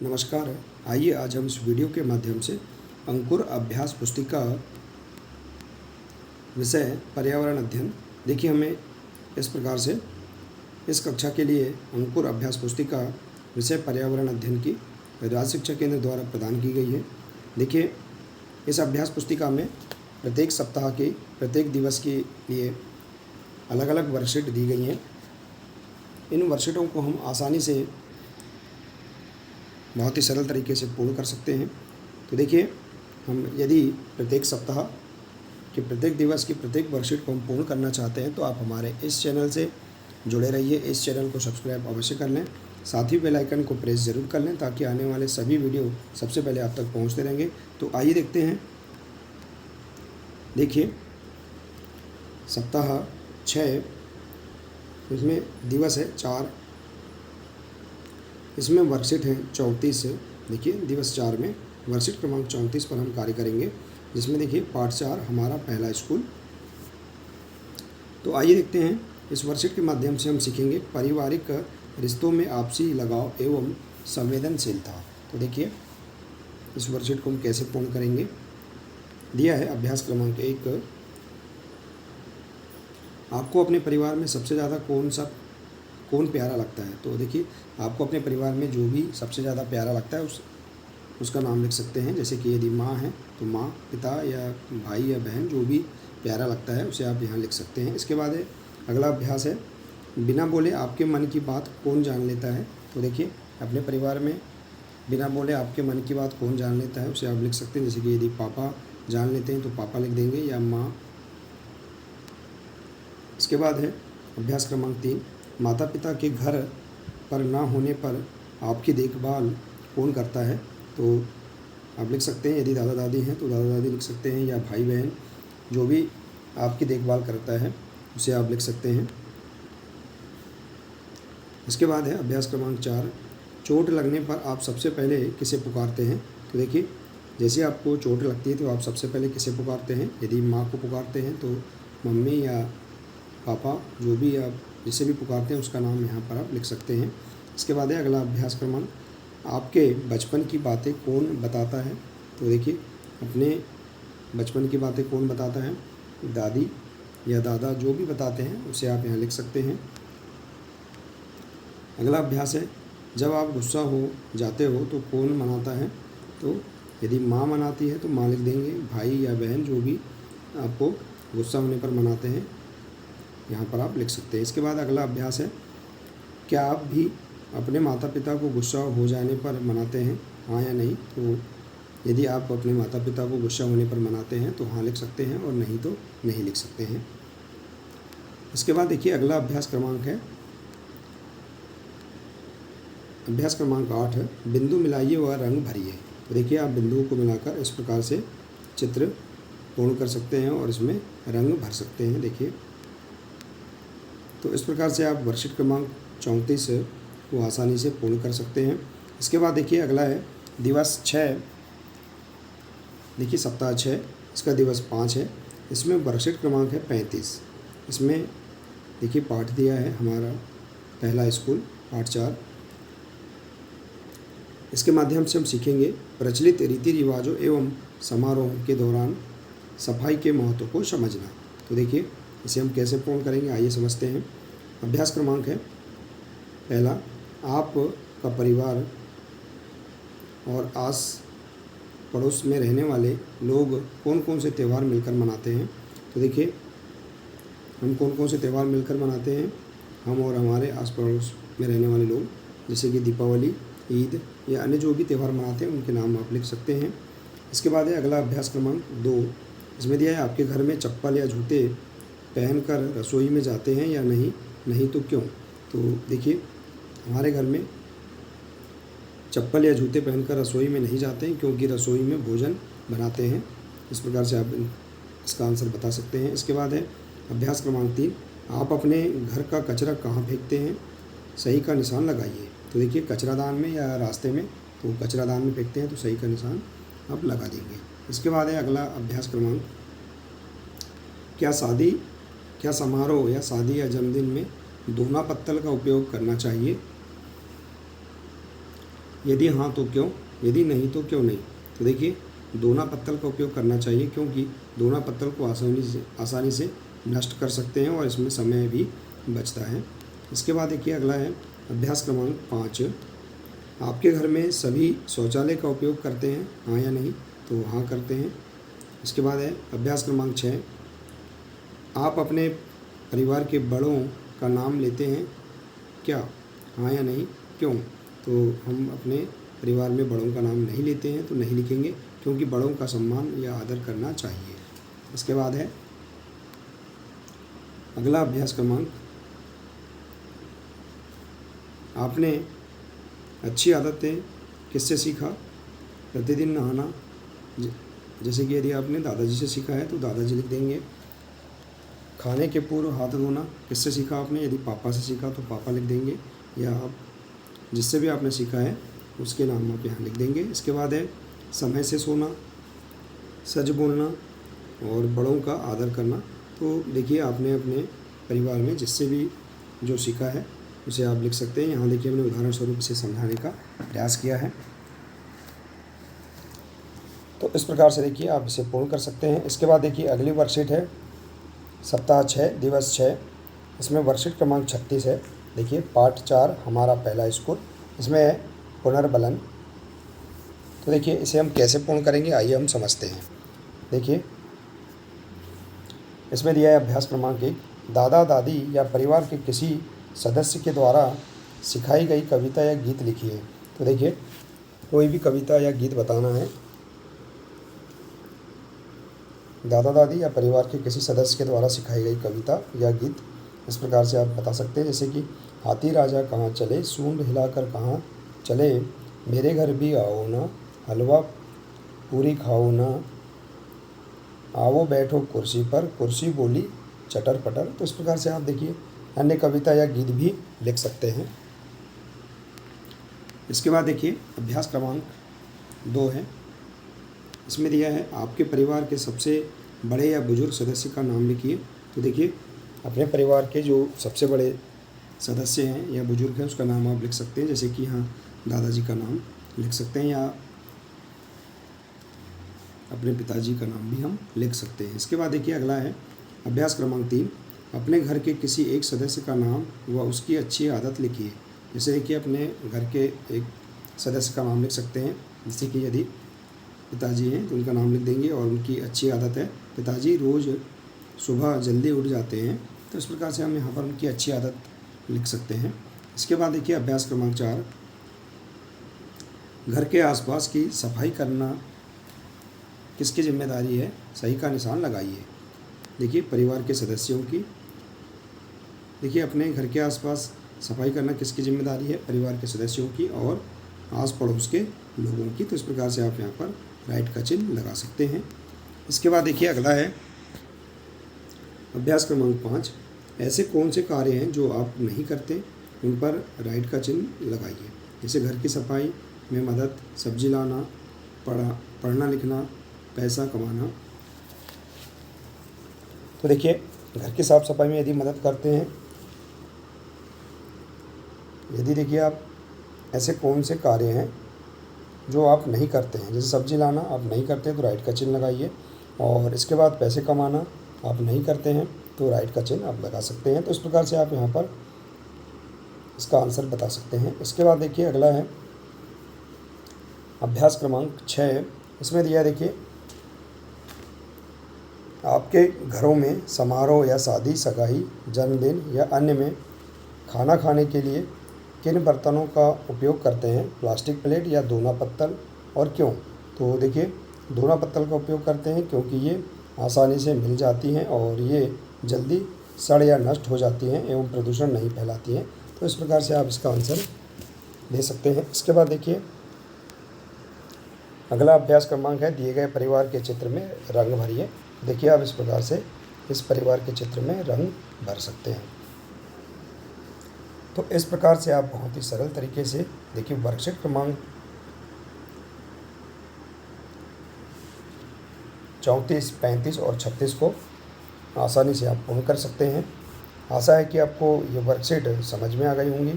नमस्कार। आइए आज हम इस वीडियो के माध्यम से अंकुर अभ्यास पुस्तिका विषय पर्यावरण अध्ययन। देखिए, हमें इस प्रकार से इस कक्षा के लिए अंकुर अभ्यास पुस्तिका विषय पर्यावरण अध्ययन की राज्य शिक्षा केंद्र द्वारा प्रदान की गई है। देखिए, इस अभ्यास पुस्तिका में प्रत्येक सप्ताह के प्रत्येक दिवस के लिए अलग अलग वर्कशीट दी गई हैं। इन वर्कशीटों को हम आसानी से बहुत ही सरल तरीके से पूर्ण कर सकते हैं। तो देखिए, हम यदि प्रत्येक सप्ताह के प्रत्येक दिवस की प्रत्येक वर्कशीट को हम पूर्ण करना चाहते हैं तो आप हमारे इस चैनल से जुड़े रहिए। इस चैनल को सब्सक्राइब अवश्य कर लें, साथ ही बेल आइकन को प्रेस ज़रूर कर लें ताकि आने वाले सभी वीडियो सबसे पहले आप तक पहुंचते रहेंगे। तो आइए देखते हैं। देखिए, सप्ताह 6 इसमें दिवस है 4, इसमें वर्कशीट है 34। देखिए, दिवस 4 में वर्कशीट क्रमांक 34 पर हम कार्य करेंगे, जिसमें देखिए पाठ 4 हमारा पहला स्कूल। तो आइए देखते हैं। इस वर्कशीट के माध्यम से हम सीखेंगे पारिवारिक रिश्तों में आपसी लगाव एवं संवेदनशीलता। तो देखिए, इस वर्कशीट को हम कैसे पूर्ण करेंगे। दिया है अभ्यास क्रमांक 1, आपको अपने परिवार में सबसे ज़्यादा कौन प्यारा लगता है। तो देखिए, आपको अपने परिवार में जो भी सबसे ज़्यादा प्यारा लगता है उसका नाम लिख सकते हैं। जैसे कि यदि माँ है तो माँ, पिता या भाई या बहन, जो भी प्यारा लगता है उसे आप यहाँ लिख सकते हैं। इसके बाद अगला अभ्यास है बिना बोले आपके मन की बात कौन जान लेता है। तो देखिए, अपने परिवार में बिना बोले आपके मन की बात कौन जान लेता है उसे आप लिख सकते हैं। जैसे कि यदि पापा जान लेते हैं तो पापा लिख देंगे, या माँ। इसके बाद है अभ्यास क्रमांक 3, माता पिता के घर पर ना होने पर आपकी देखभाल कौन करता है। तो आप लिख सकते हैं, यदि दादा दादी हैं तो दादा दादी लिख सकते हैं, या भाई बहन, जो भी आपकी देखभाल करता है उसे आप लिख सकते हैं। इसके बाद है अभ्यास क्रमांक 4, चोट लगने पर आप सबसे पहले किसे पुकारते हैं। तो देखिए, जैसे आपको चोट लगती है तो आप सबसे पहले किसे पुकारते हैं। यदि माँ को पुकारते हैं तो मम्मी या पापा, जो भी आप जिसे भी पुकारते हैं उसका नाम यहाँ पर आप लिख सकते हैं। इसके बाद है अगला अभ्यास क्रमांक, आपके बचपन की बातें कौन बताता है। तो देखिए, अपने बचपन की बातें कौन बताता है, दादी या दादा, जो भी बताते हैं उसे आप यहाँ लिख सकते हैं। अगला अभ्यास है जब आप गुस्सा हो जाते हो तो कौन मनाता है। तो यदि माँ मनाती है तो माँ लिख देंगे, भाई या बहन जो भी आपको गुस्सा होने पर मनाते हैं यहाँ पर आप लिख सकते हैं। इसके बाद अगला अभ्यास है क्या आप भी अपने माता पिता को गुस्सा हो जाने पर मनाते हैं, हाँ या नहीं। तो यदि आप अपने माता पिता को गुस्सा होने पर मनाते हैं तो हाँ लिख सकते हैं, और नहीं तो नहीं लिख सकते हैं। इसके बाद देखिए, अगला अभ्यास क्रमांक है अभ्यास क्रमांक 8, बिंदु मिलाइए व रंग भरिए। तो देखिए, आप बिंदुओं को मिलाकर इस प्रकार से चित्र पूर्ण कर सकते हैं और इसमें रंग भर सकते हैं। देखिए, तो इस प्रकार से आप वर्कशीट क्रमांक 34 को आसानी से पूर्ण कर सकते हैं। इसके बाद देखिए, अगला है दिवस 6। देखिए, सप्ताह 6, इसका दिवस 5 है। इसमें वर्कशीट क्रमांक है 35। इसमें देखिए पाठ दिया है हमारा पहला स्कूल, पाठ 4। इसके माध्यम से हम सीखेंगे प्रचलित रीति रिवाजों एवं समारोह के दौरान सफाई के महत्व को समझना। तो देखिए, इसे हम कैसे पूर्ण करेंगे, आइए समझते हैं। अभ्यास क्रमांक है पहला, आपका परिवार और आस पड़ोस में रहने वाले लोग कौन कौन से त्यौहार मिलकर मनाते हैं। तो देखिए, हम कौन कौन से त्यौहार मिलकर मनाते हैं, हम और हमारे आस पड़ोस में रहने वाले लोग, जैसे कि दीपावली, ईद या अन्य जो भी त्यौहार मनाते हैं उनके नाम आप लिख सकते हैं। इसके बाद है अगला अभ्यास क्रमांक 2। इसमें दिया है आपके घर में चप्पल या जूते पहनकर रसोई में जाते हैं या नहीं, नहीं तो क्यों। तो देखिए, हमारे घर में चप्पल या जूते पहनकर रसोई में नहीं जाते हैं, क्योंकि रसोई में भोजन बनाते हैं। इस प्रकार से आप इसका आंसर बता सकते हैं। इसके बाद है अभ्यास क्रमांक 3, आप अपने घर का कचरा कहाँ फेंकते हैं, सही का निशान लगाइए। तो देखिए, कचरादान में या रास्ते में, तो कचरादान में फेंकते हैं तो सही का निशान आप लगा देंगे। इसके बाद है अगला अभ्यास क्रमांक, क्या समारोह या शादी या जन्मदिन में दोना पत्तल का उपयोग करना चाहिए। यदि हाँ तो क्यों, यदि नहीं तो क्यों नहीं। तो देखिए दोना पत्तल का उपयोग करना चाहिए, क्योंकि दोना पत्तल को आसानी से नष्ट कर सकते हैं और इसमें समय भी बचता है। इसके बाद देखिए अगला है अभ्यास क्रमांक 5। आपके घर में सभी शौचालय का उपयोग करते हैं, हाँ या नहीं? तो हाँ करते हैं। इसके बाद है अभ्यास क्रमांक 6। आप अपने परिवार के बड़ों का नाम लेते हैं क्या, हाँ या नहीं, क्यों? तो हम अपने परिवार में बड़ों का नाम नहीं लेते हैं, तो नहीं लिखेंगे, क्योंकि बड़ों का सम्मान या आदर करना चाहिए। इसके बाद है अगला अभ्यास क्रमांक, आपने अच्छी आदतें किससे सीखा? प्रतिदिन नहाना, जैसे कि यदि आपने दादाजी से सीखा है तो दादाजी लिख देंगे। खाने के पूर्व हाथ धोना किससे सीखा आपने? यदि पापा से सीखा तो पापा लिख देंगे, या आप जिससे भी आपने सीखा है उसके नाम आप यहाँ लिख देंगे। इसके बाद है समय से सोना, सच बोलना और बड़ों का आदर करना। तो देखिए आपने अपने परिवार में जिससे भी जो सीखा है उसे आप लिख सकते हैं। यहाँ देखिए हमने उदाहरण स्वरूप इसे समझाने का प्रयास किया है। तो इस प्रकार से देखिए आप इसे पूर्ण कर सकते हैं। इसके बाद देखिए अगली वर्कशीट है सप्ताह 6 दिवस 6। इसमें वर्कशीट क्रमांक 36 है। देखिए पार्ट 4 हमारा पहला स्कूल, इसमें है पुनर्बलन। तो देखिए इसे हम कैसे पूर्ण करेंगे, आइए हम समझते हैं। देखिए इसमें दिया है अभ्यास क्रमांक 1, दादा दादी या परिवार के किसी सदस्य के द्वारा सिखाई गई कविता या गीत लिखिए। तो देखिए कोई भी कविता या गीत बताना है। दादा दादी या परिवार के किसी सदस्य के द्वारा सिखाई गई कविता या गीत इस प्रकार से आप बता सकते हैं, जैसे कि हाथी राजा कहाँ चले, सूंड हिलाकर कहाँ चले, मेरे घर भी आओ ना, हलवा पूरी खाओ ना, आओ बैठो कुर्सी पर, कुर्सी बोली चटर पटर। तो इस प्रकार से आप देखिए अन्य कविता या गीत भी लिख सकते हैं। इसके बाद देखिए अभ्यास क्रमांक 2 है। इसमें दिया है आपके परिवार के सबसे बड़े या बुजुर्ग सदस्य का नाम लिखिए। तो देखिए अपने परिवार के जो सबसे बड़े सदस्य हैं या बुजुर्ग हैं उसका नाम आप लिख सकते हैं, जैसे कि यहाँ दादाजी का नाम लिख सकते हैं या अपने पिताजी का नाम भी हम लिख सकते हैं। इसके बाद देखिए अगला है अभ्यास क्रमांक 3, अपने घर के किसी एक सदस्य का नाम व उसकी अच्छी आदत लिखिए। जैसे देखिए अपने घर के एक सदस्य का नाम लिख सकते हैं, जैसे कि यदि पिताजी हैं तो उनका नाम लिख देंगे और उनकी अच्छी आदत है पिताजी रोज़ सुबह जल्दी उठ जाते हैं। तो इस प्रकार से हम यहाँ पर उनकी अच्छी आदत लिख सकते हैं। इसके बाद देखिए अभ्यास क्रमांक 4, घर के आसपास की सफाई करना किसकी जिम्मेदारी है, सही का निशान लगाइए। देखिए परिवार के सदस्यों की, देखिए अपने घर के आसपास सफाई करना किसकी जिम्मेदारी है, परिवार के सदस्यों की और आस पड़ोस के लोगों की। तो इस प्रकार से आप यहाँ पर राइट का चिन्ह लगा सकते हैं। इसके बाद देखिए अगला है अभ्यास क्रमांक 5, ऐसे कौन से कार्य हैं जो आप नहीं करते, उन पर राइट का चिन्ह लगाइए। जैसे घर की सफाई में मदद, सब्जी लाना, पढ़ना लिखना, पैसा कमाना। तो देखिए घर की साफ़ सफाई में यदि मदद करते हैं, यदि देखिए आप ऐसे कौन से कार्य हैं जो आप नहीं करते हैं, जैसे सब्जी लाना आप नहीं करते हैं तो राइट का चिन्ह लगाइए, और इसके बाद पैसे कमाना आप नहीं करते हैं तो राइट का चिन्ह आप लगा सकते हैं। तो इस प्रकार से आप यहाँ पर इसका आंसर बता सकते हैं। इसके बाद देखिए अगला है अभ्यास क्रमांक 6। इसमें दिया देखिए आपके घरों में समारोह या शादी, सगाई, जन्मदिन या अन्य में खाना खाने के लिए किन बर्तनों का उपयोग करते हैं, प्लास्टिक प्लेट या दोना पत्तल, और क्यों? तो देखिए दोना पत्तल का उपयोग करते हैं क्योंकि ये आसानी से मिल जाती हैं और ये जल्दी सड़ या नष्ट हो जाती हैं एवं प्रदूषण नहीं फैलाती हैं। तो इस प्रकार से आप इसका आंसर दे सकते हैं। इसके बाद देखिए अगला अभ्यास क्रमांक है, दिए गए परिवार के चित्र में रंग भरिए। देखिए आप इस प्रकार से इस परिवार के चित्र में रंग भर सकते हैं। तो इस प्रकार से आप बहुत ही सरल तरीके से देखिए वर्कशीट क्रमांक 34, 35 और 36 को आसानी से आप पूर्ण कर सकते हैं। आशा है कि आपको ये वर्कशीट समझ में आ गई होंगी।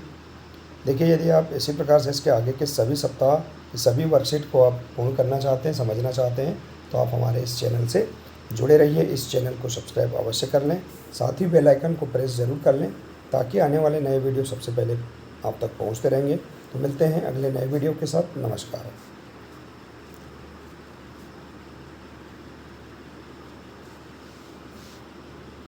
देखिए, यदि आप इसी प्रकार से इसके आगे के सभी सप्ताह, सभी वर्कशीट को आप पूर्ण करना चाहते हैं, समझना चाहते हैं, तो आप हमारे इस चैनल से जुड़े रहिए। इस चैनल को सब्सक्राइब अवश्य कर लें, साथ ही बेल आइकन को प्रेस ज़रूर कर लें, ताकि आने वाले नए वीडियो सबसे पहले आप तक पहुंचते रहेंगे। तो मिलते हैं अगले नए वीडियो के साथ। नमस्कार।